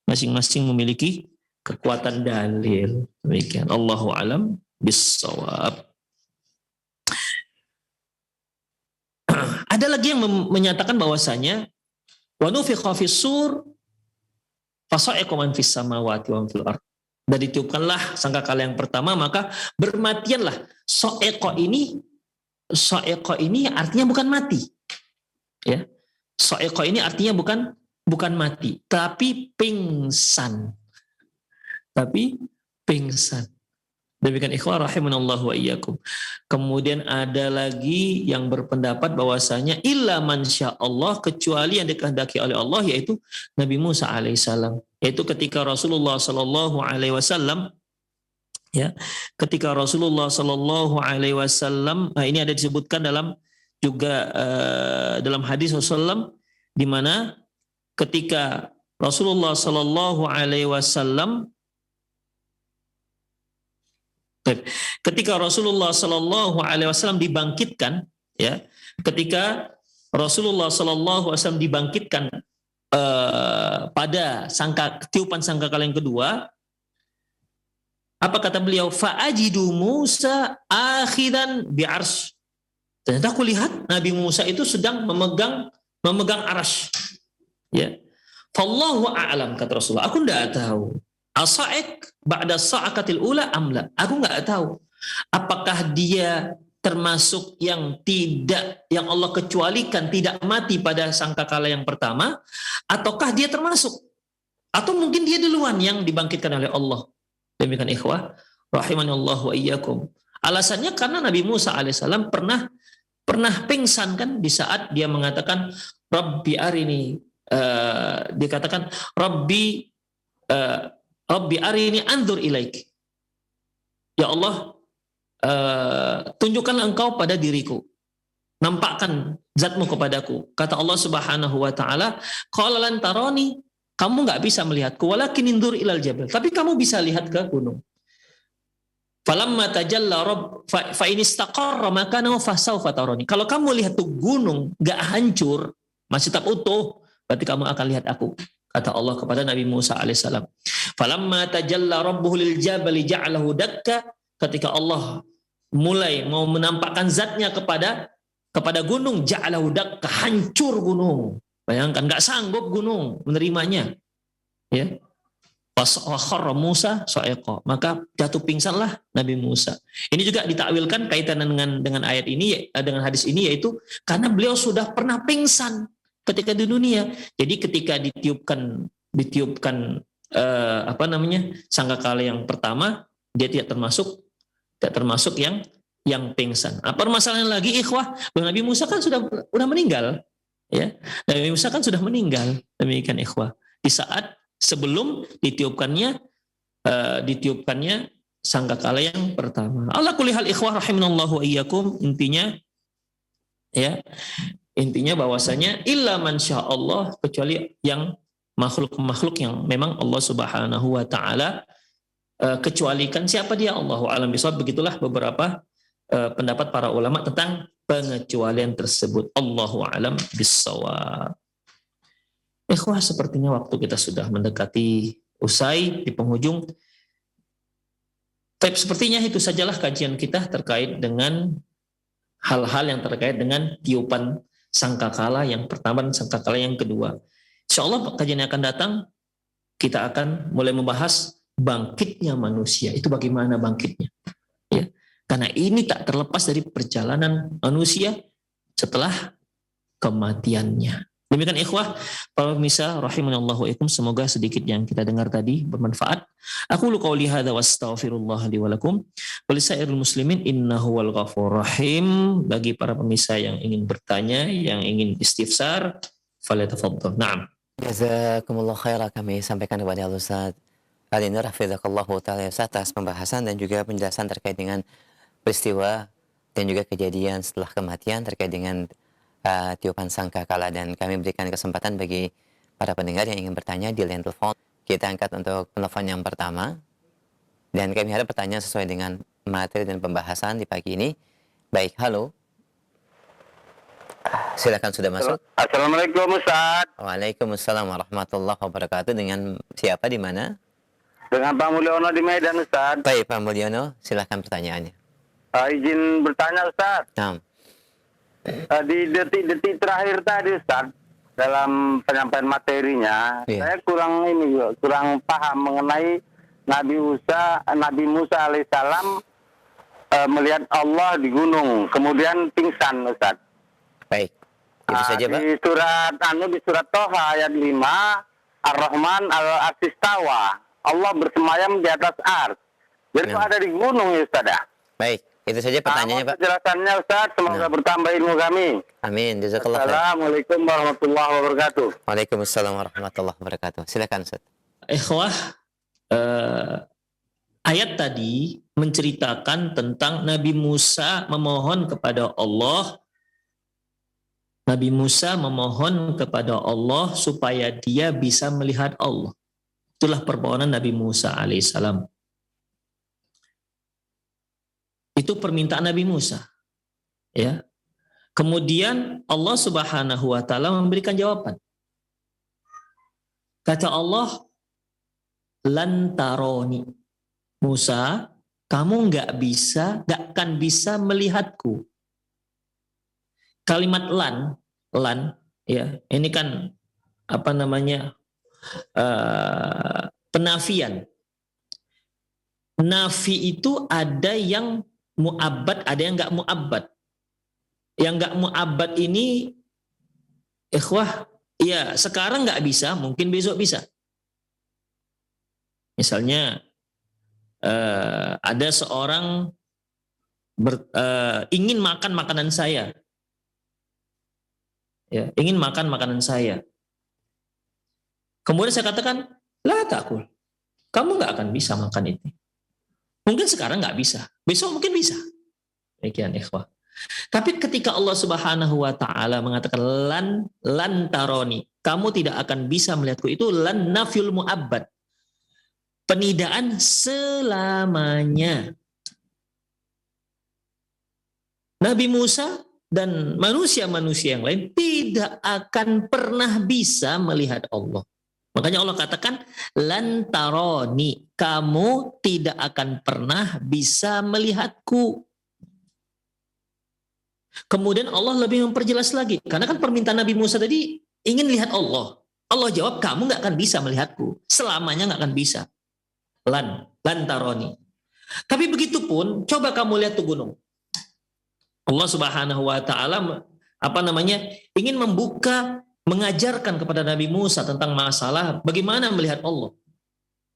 Masing-masing memiliki kekuatan dalil. Demikian. Allahu a'lam bishawab. Ada lagi yang menyatakan bahwasanya wa nufikha fis-sur fasa'iqa man fis samawati wa man fil ardh. Dan ditiupkanlah sangkakala yang pertama, maka bermatianlah. So'eqo ini artinya bukan mati. Ya. So'eqo ini artinya bukan mati, tapi pingsan. Demikian ikhwah rahimanallahu wa iyyakum. Kemudian ada lagi yang berpendapat bahwasanya illa man Allah, kecuali yang dikehendaki oleh Allah, yaitu Nabi Musa alaihissalam. Yaitu ketika Rasulullah sallallahu alaihi wasallam, ya, ketika Rasulullah sallallahu alaihi wasallam, ini ada disebutkan dalam juga dalam hadis Rasulullah, di mana ketika Rasulullah sallallahu alaihi wasallam dibangkitkan, ya, ketika Rasulullah sallallahu alaihi wasallam dibangkitkan pada tiupan sangkakala yang kedua, apa kata beliau? Fa'ajidu Musa akhidan bi'arsy. Ternyata aku lihat Nabi Musa itu sedang memegang arsy. Ya. Fallahu a'lam, kata Rasulullah. Aku enggak tahu. Asa'ik ba'da sa'akatil ula amla. Aku enggak tahu. Apakah dia termasuk yang Allah kecualikan tidak mati pada sangkakala yang pertama, ataukah dia termasuk, atau mungkin dia duluan yang dibangkitkan oleh Allah. Demikian ikhwah rahimanallahu wa iyyakum. Alasannya karena Nabi Musa alaihissalam pernah pingsan kan di saat dia mengatakan Rabbi arini, dikatakan Rabbi arini anzur ilaik. Ya Allah, tunjukkanlah engkau pada diriku, nampakkan zatmu kepadaku. Kata Allah Subhanahu wa taala, qala lan tarani, kamu nggak bisa melihatku, walakin indur ilal jabal, tapi kamu bisa lihat ke gunung. Falamma tajalla rabb fa in istaqarra makanahu fasawfa tarani. Kalau kamu lihat tuh gunung nggak hancur, masih tetap utuh, berarti kamu akan lihat aku. Kata Allah kepada Nabi Musa alaihissalam. Falamma tajalla rabbuhu lil jabali ja'alahu dakka, ketika Allah mulai mau menampakkan zatnya kepada gunung, ja'alahu dakka, hancur gunung. Bayangkan, nggak sanggup gunung menerimanya. Ya. Wa Musa sa'iqa, maka jatuh pingsanlah Nabi Musa. Ini juga ditakwilkan kaitan dengan ayat ini, dengan hadis ini, yaitu karena beliau sudah pernah pingsan ketika di dunia. Jadi ketika ditiupkan sangkakala yang pertama, dia tidak termasuk yang pingsan. Permasalahan lagi ikhwah, Nabi Musa kan sudah meninggal, ya. Nabi Musa kan sudah meninggal, demikian ikhwah. Di saat sebelum ditiupkannya sangkakala yang pertama. Ala kulli hal ikhwah rahimanallahu wa iyyakum, intinya bahwasanya illa man Allah, kecuali yang makhluk yang memang Allah Subhanahu wa taala kecualikan. Siapa dia? Allahu a'lam bishawab. Begitulah beberapa pendapat para ulama tentang pengecualian tersebut. Allahu a'lam bishawab. Ikhwah, sepertinya waktu kita sudah mendekati usai di penghujung. Tapi sepertinya itu sajalah kajian kita terkait dengan hal-hal yang terkait dengan tiupan sangkakala yang pertama dan sangkakala yang kedua. Insyaallah kajian yang akan datang kita akan mulai membahas bangkitnya manusia. Itu bagaimana bangkitnya? Ya. Karena ini tak terlepas dari perjalanan manusia setelah kematiannya. Demikian ikhwah, para pemirsa rahimanallahu ikum, semoga sedikit yang kita dengar tadi bermanfaat. Aku qouli hadza wastaghfirullah li wa lakum wa lisairil muslimin innahu wal ghafurur rahim. Bagi para pemirsa yang ingin bertanya, yang ingin istifsar, falyatafaddal. Naam. Jazakumullah khairan, kami sampaikan kepada Ustaz Ali Nur hafizakallahu taala atas pembahasan dan juga penjelasan terkait dengan peristiwa dan juga kejadian setelah kematian terkait dengan tiupan sangkakala, dan kami berikan kesempatan bagi para pendengar yang ingin bertanya di line telepon. Kita angkat untuk penelpon yang pertama dan kami harap pertanyaan sesuai dengan materi dan pembahasan di pagi ini. Baik, halo. Silakan, sudah masuk. Assalamualaikum Ustaz. Waalaikumsalam warahmatullahi wabarakatuh. Dengan siapa, di mana? Dengan Pak Mulyono di Medan Ustaz. Baik Pak Mulyono, silakan pertanyaannya. Izin bertanya Ustaz. Nah. Di detik-detik terakhir tadi Ustaz, dalam penyampaian materinya, saya kurang paham mengenai Nabi Musa alaihissalam melihat Allah di gunung, kemudian pingsan Ustaz. Baik, itu saja Pak. Di surat Toha ayat 5, Ar-Rahman al-Arsistawa, Allah bersemayam di atas ars. Jadi ada di gunung ya Ustaz ya. Baik. Itu saja pertanyaannya Pak. Penjelasannya Ustaz, semoga bertambah ilmu kami. Amin. Jazakallah khair. Assalamualaikum warahmatullahi wabarakatuh. Waalaikumsalam warahmatullahi wabarakatuh. Silakan Ustaz. Ikhwah, ayat tadi menceritakan tentang Nabi Musa memohon kepada Allah. Nabi Musa memohon kepada Allah supaya dia bisa melihat Allah. Itulah permohonan Nabi Musa alaihissalam. Itu permintaan Nabi Musa. Ya. Kemudian Allah Subhanahu wa taala memberikan jawaban. Kata Allah, "Lan taroni." Musa, kamu nggak akan bisa melihatku. Kalimat lan ya, ini kan penafian. Nafi itu ada yang mu'abbad, ada yang nggak mu'abbad. Yang nggak mu'abbad ini, ikhwah, ya sekarang nggak bisa, mungkin besok bisa. Misalnya ada seorang ingin makan makanan saya, ya, ingin makan makanan saya. Kemudian saya katakan, la takul, kamu nggak akan bisa makan itu. Mungkin sekarang nggak bisa, besok mungkin bisa. Demikian ikhwah. Tapi ketika Allah Subhanahu wa taala mengatakan lan taroni, kamu tidak akan bisa melihatku, itu lan nafyul mu'abbad. Penidaan selamanya. Nabi Musa dan manusia-manusia yang lain tidak akan pernah bisa melihat Allah. Makanya Allah katakan lan taroni, kamu tidak akan pernah bisa melihatku. Kemudian Allah lebih memperjelas lagi, karena kan permintaan Nabi Musa tadi ingin lihat Allah. Allah jawab, kamu nggak akan bisa melihatku, selamanya nggak akan bisa. Lan taroni. Tapi begitu pun, coba kamu lihat tuh gunung. Allah Subhanahu wa taala ingin membuka, mengajarkan kepada Nabi Musa tentang masalah bagaimana melihat Allah.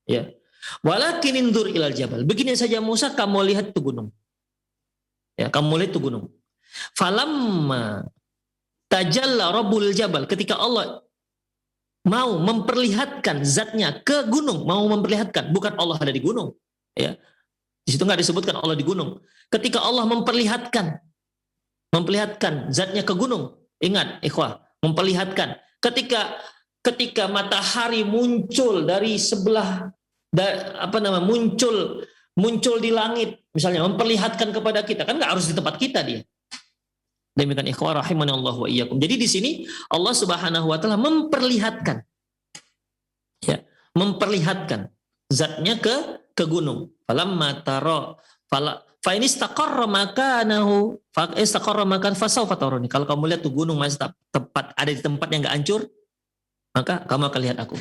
Ya. Walakin indur ilal jabal. Begini saja Musa, kamu lihat tuh gunung. Ya, kamu lihat tuh gunung. Falamma tajalla rabbul jabal, ketika Allah mau memperlihatkan zatnya ke gunung, mau memperlihatkan, bukan Allah ada di gunung, ya. Di situ nggak disebutkan Allah di gunung. Ketika Allah memperlihatkan zatnya ke gunung, ingat ikhwah, memperlihatkan. Ketika matahari muncul dari sebelah, muncul di langit, misalnya memperlihatkan kepada kita, kan nggak harus di tempat kita dia. Demikian ikhwah rahimanallahu wa iyyakum. Jadi di sini Allah Subhanahu wa taala memperlihatkan, ya, memperlihatkan zatnya ke gunung. Falamma tara fa in istaqarra makanahu fa istaqarra makan fasawfa taruni. Kalau kamu lihat tuh gunung masih tepat ada di tempat yang enggak hancur, maka kamu akan lihat aku.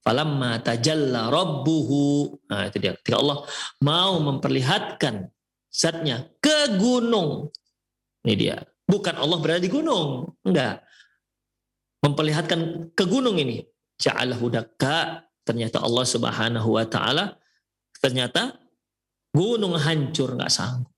Falamma tajalla rabbuhu. Nah, itu dia. Ketika Allah mau memperlihatkan zatnya ke gunung. Ini dia. Bukan Allah berada di gunung, enggak. Memperlihatkan ke gunung ini. Ja'alahu dakka, ternyata Allah Subhanahu wa taala ternyata gunung hancur, enggak sanggup.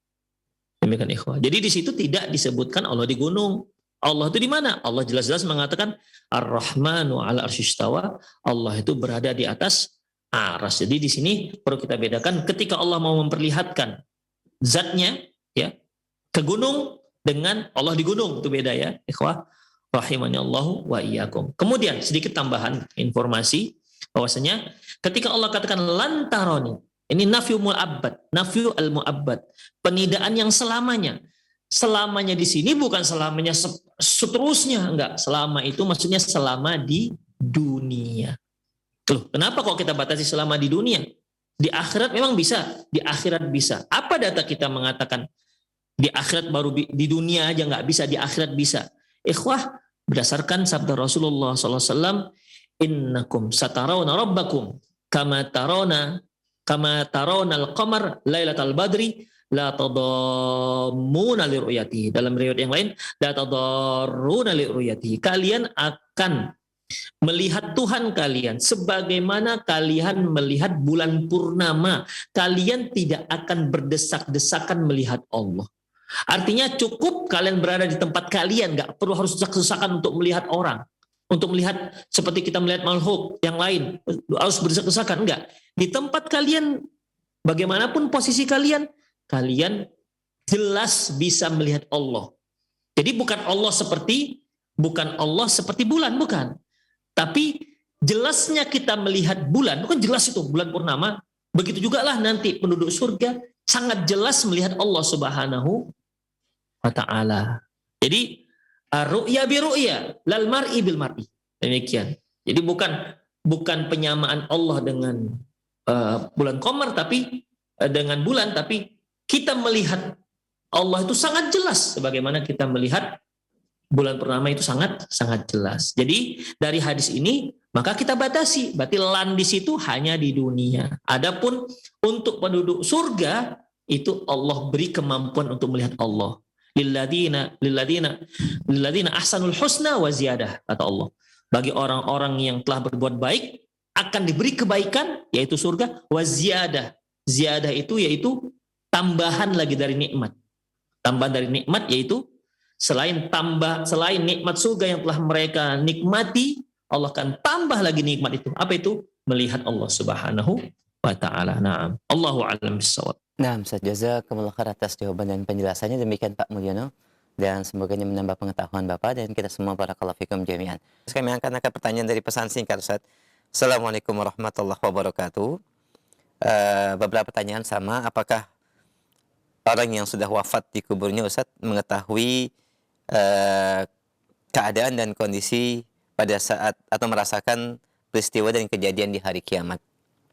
Demikian ikhwah. Jadi di situ tidak disebutkan Allah di gunung. Allah itu di mana? Allah jelas-jelas mengatakan Ar-Rahmanu 'ala arsyistawa. Allah itu berada di atas aras. Jadi di sini perlu kita bedakan ketika Allah mau memperlihatkan zatnya, ya, ke gunung dengan Allah di gunung, itu beda ya, ikhwah rahimanallahu wa iyyakum. Kemudian sedikit tambahan informasi bahwasanya ketika Allah katakan lan taroni, ini nafyu mu'abbad, nafyu al-mu'abbad, penidaan yang selamanya. Selamanya di sini bukan selamanya seterusnya, enggak. Selama itu maksudnya selama di dunia. Loh, kenapa kok kita batasi selama di dunia? Di akhirat memang bisa, di akhirat bisa. Apa data kita mengatakan di akhirat baru, di dunia aja nggak bisa, di akhirat bisa? Ikhwah, berdasarkan sabda Rasulullah SAW, innakum satarawna rabbakum kama tarawna al-qamar lailatal badri la tadammuna li ru'yatihi. Dalam riwayat yang lain, la tadarruna li ru'yatihi. Kalian akan melihat Tuhan kalian sebagaimana kalian melihat bulan purnama. Kalian tidak akan berdesak-desakan melihat Allah. Artinya cukup kalian berada di tempat kalian, nggak perlu harus desak-desakan untuk melihat orang, untuk melihat seperti kita melihat makhluk yang lain harus berdesak-desakan, enggak. Di tempat kalian, bagaimanapun posisi kalian, kalian jelas bisa melihat Allah. Jadi bukan Allah seperti bulan, bukan. Tapi jelasnya kita melihat bulan, bukan jelas itu bulan purnama. Begitu juga lah nanti penduduk surga sangat jelas melihat Allah Subhanahu wa ta'ala. Jadi ru'ya bi ru'ya, lal mar'i bil mar'i. Demikian. Jadi bukan penyamaan Allah dengan bulan qamar, tapi dengan bulan, tapi kita melihat Allah itu sangat jelas sebagaimana kita melihat bulan purnama itu sangat jelas. Jadi dari hadis ini maka kita batasi, berarti lan di situ hanya di dunia. Adapun untuk penduduk surga itu Allah beri kemampuan untuk melihat Allah. Lilladzina ahsanul husna wa ziyadah, kata Allah. Bagi orang-orang yang telah berbuat baik akan diberi kebaikan, yaitu surga, wa ziyadah. Ziyadah itu yaitu tambahan lagi dari nikmat. Tambahan dari nikmat yaitu selain nikmat surga yang telah mereka nikmati, Allah akan tambah lagi nikmat itu. Apa itu? Melihat Allah Subhanahu wa taala. Naam. Allahu a'lam bissawab. Nah, Ustaz, jazakumullah khair atas jawaban dan penjelasannya. Demikian Pak Mulyono, dan semoga ini menambah pengetahuan Bapak dan kita semua, barakallahu fikum jami'an. Kami akan pertanyaan dari pesan singkat, Ustaz. Assalamualaikum warahmatullahi wabarakatuh. Beberapa pertanyaan sama. Apakah orang yang sudah wafat di kuburnya, Ustaz, mengetahui keadaan dan kondisi pada saat atau merasakan peristiwa dan kejadian di hari kiamat?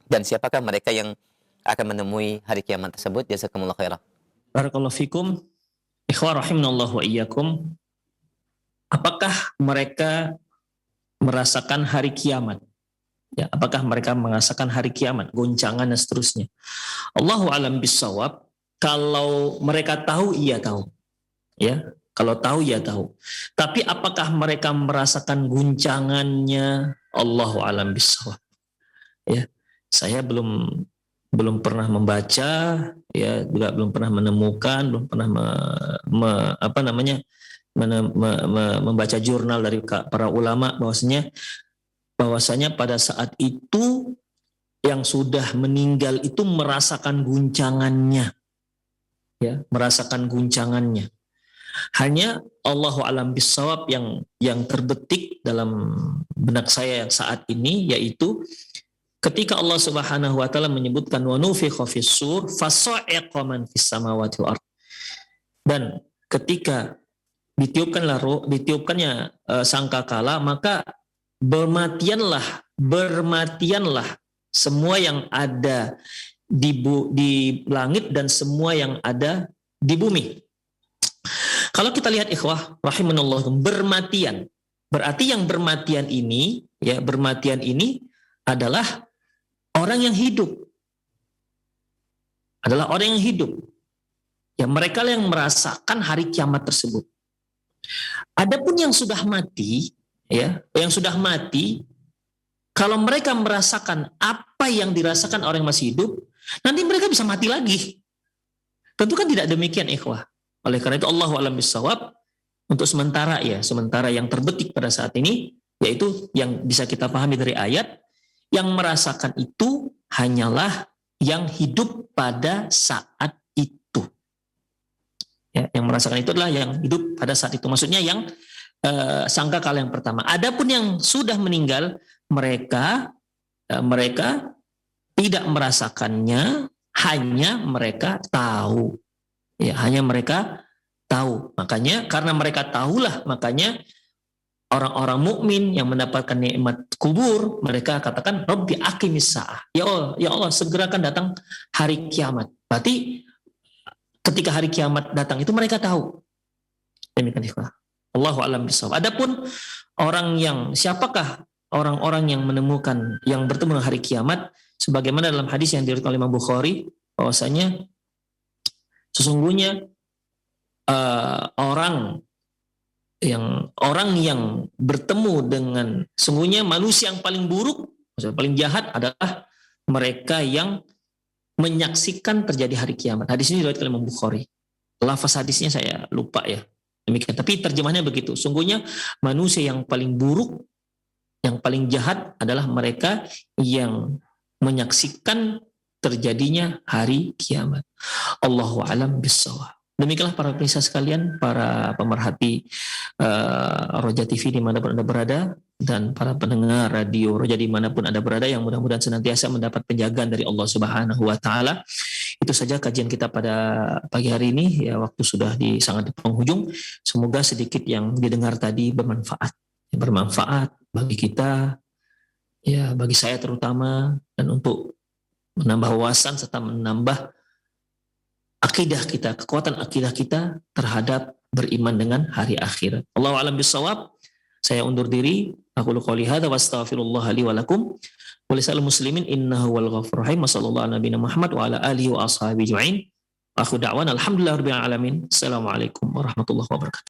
Dan siapakah mereka yang akan menemui hari kiamat tersebut? Jazakumullah khairah. Barakallahu fikum. Ikhwan rahimanallahu wa iyyakum. Apakah mereka merasakan hari kiamat? Ya, apakah mereka merasakan hari kiamat, goncangan dan seterusnya? Allahu a'lam bissawab. Kalau mereka tahu, iya tahu. Ya, kalau tahu ya tahu. Tapi apakah mereka merasakan guncangannya? Allahu a'lam bissawab. Ya, saya belum pernah membaca, ya, juga belum pernah menemukan, belum pernah membaca jurnal dari para ulama bahwasanya pada saat itu yang sudah meninggal itu merasakan guncangannya, ya, merasakan guncangannya. Hanya Allahu a'lam bissawab yang terbetik dalam benak saya saat ini, yaitu ketika Allah Subhanahu wa taala menyebutkan wa nufikha fis-sur fasa'iqa man fis samawati wal ard. Dan ketika ditiupkannya sangkakala, maka bermatianlah semua yang ada di langit dan semua yang ada di bumi. Kalau kita lihat ikhwah rahimanallah, bermatian, berarti yang bermatian ini adalah orang yang hidup. Adalah orang yang hidup. Ya, mereka yang merasakan hari kiamat tersebut. Adapun yang sudah mati, ya, yang sudah mati, kalau mereka merasakan apa yang dirasakan orang yang masih hidup, nanti mereka bisa mati lagi. Tentu kan tidak demikian, ikhwah. Oleh karena itu Allahu a'lam bissawab, untuk sementara yang terbetik pada saat ini, yaitu yang bisa kita pahami dari ayat, yang merasakan itu hanyalah yang hidup pada saat itu. Ya, yang merasakan itu adalah yang hidup pada saat itu. Maksudnya yang sangkakala yang pertama. Adapun yang sudah meninggal, mereka tidak merasakannya, hanya mereka tahu. Ya, hanya mereka tahu. Makanya karena mereka tahulah, makanya orang-orang mukmin yang mendapatkan nikmat kubur, mereka katakan Rabbi aqimis sa'ah. Ya Allah, segerakan datang hari kiamat. Berarti ketika hari kiamat datang itu mereka tahu. Demikian ikhwah. Allahu a'lam bishawab. Adapun siapakah orang-orang yang menemukan, yang bertemu dengan hari kiamat, sebagaimana dalam hadis yang diriwayatkan oleh Imam Bukhari, bahwasanya sesungguhnya orang yang bertemu dengan, sungguhnya manusia yang paling buruk, maksudnya paling jahat adalah mereka yang menyaksikan terjadi hari kiamat. Hadis ini diriwayatkan oleh Imam Bukhari. Lafaz hadisnya saya lupa ya. Demikian. Tapi terjemahnya begitu. Sungguhnya manusia yang paling buruk, yang paling jahat adalah mereka yang menyaksikan terjadinya hari kiamat. Allahu a'lam bissawab. Demikianlah para pemirsa sekalian, para pemerhati Roja TV dimanapun Anda berada, dan para pendengar radio Roja dimanapun Anda berada, yang mudah-mudahan senantiasa mendapat penjagaan dari Allah Subhanahu wa Ta'ala. Itu saja kajian kita pada pagi hari ini. Ya, waktu sudah sangat di penghujung. Semoga sedikit yang didengar tadi bermanfaat bagi kita, ya, bagi saya terutama, dan untuk menambah wawasan serta menambah akidah kita, kekuatan akidah kita terhadap beriman dengan hari akhirat. Allahu a'lam bishawab. Saya undur diri. Aku qouli hadza wa astaghfirullah li wa lakum wa lisal muslimin innahu wal ghafurur rahim. Wassallallahu ala nabiyina Muhammad wa ala alihi wa ashabihi ajma'in. Aku da'wan alhamdulillahirabbil alamin. Assalamualaikum warahmatullahi wabarakatuh.